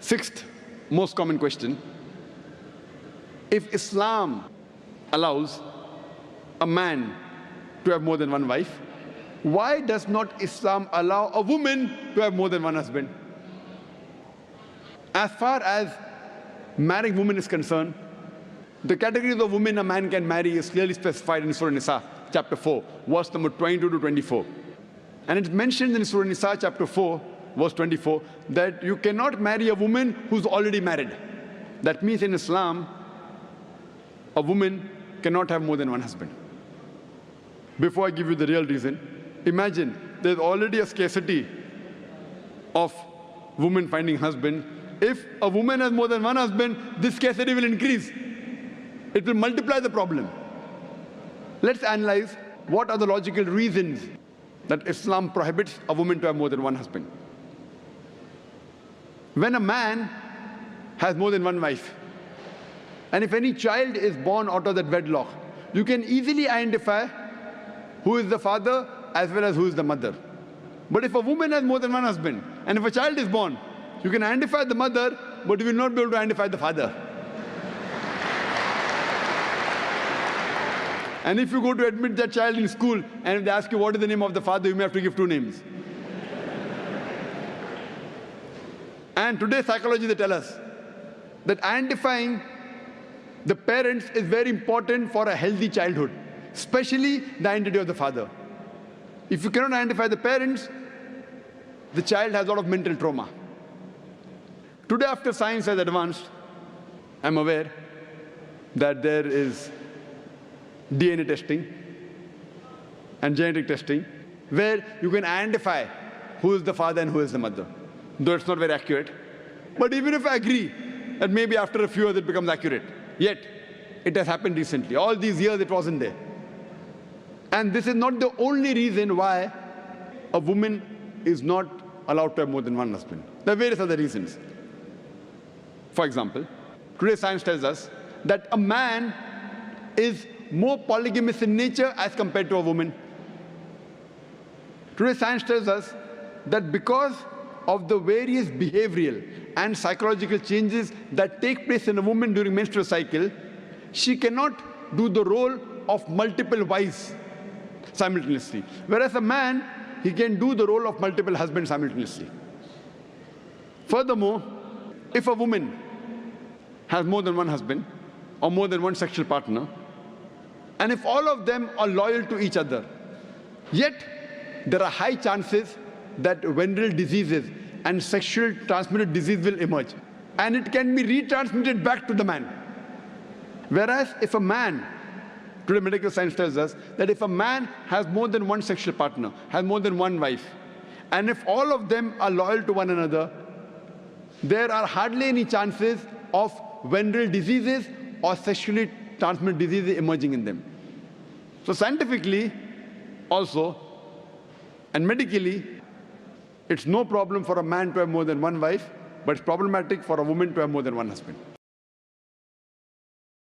Sixth most common question: if Islam allows a man to have more than one wife, why does not Islam allow a woman to have more than one husband? As far as marrying women is concerned, the categories of women a man can marry is clearly specified in Surah Nisa, chapter 4, verse number 22 to 24. And it's mentioned in Surah Nisa, chapter 4, verse 24, that you cannot marry a woman who's already married. That means in Islam, a woman cannot have more than one husband. Before I give you the real reason, imagine there's already a scarcity of women finding husband. If a woman has more than one husband, this scarcity will increase. It will multiply the problem. Let's analyze what are the logical reasons that Islam prohibits a woman to have more than one husband. When a man has more than one wife, and if any child is born out of that wedlock, you can easily identify who is the father as well as who is the mother. But if a woman has more than one husband, and if a child is born, you can identify the mother, but you will not be able to identify the father. And if you go to admit that child in school, and if they ask you what is the name of the father, you may have to give two names. And today's psychology, they tell us that identifying the parents is very important for a healthy childhood, especially the identity of the father. If you cannot identify the parents, the child has a lot of mental trauma. Today, after science has advanced, I'm aware that there is DNA testing and genetic testing, where you can identify who is the father and who is the mother, though it's not very accurate. But even if I agree that maybe after a few years it becomes accurate, yet it has happened recently. All these years it wasn't there. And this is not the only reason why a woman is not allowed to have more than one husband. There are various other reasons. For example, today science tells us that a man is more polygamous in nature as compared to a woman. Today science tells us that because of the various behavioral and psychological changes that take place in a woman during menstrual cycle, she cannot do the role of multiple wives simultaneously. Whereas a man, he can do the role of multiple husbands simultaneously. Furthermore, if a woman has more than one husband or more than one sexual partner, and if all of them are loyal to each other, yet there are high chances that venereal diseases and sexual transmitted disease will emerge, and it can be retransmitted back to the man. Whereas if a man, today medical science tells us that if a man has more than one sexual partner, has more than one wife, and if all of them are loyal to one another, there are hardly any chances of venereal diseases or sexually transmitted diseases emerging in them. So scientifically also and medically, it's no problem for a man to have more than one wife, but it's problematic for a woman to have more than one husband.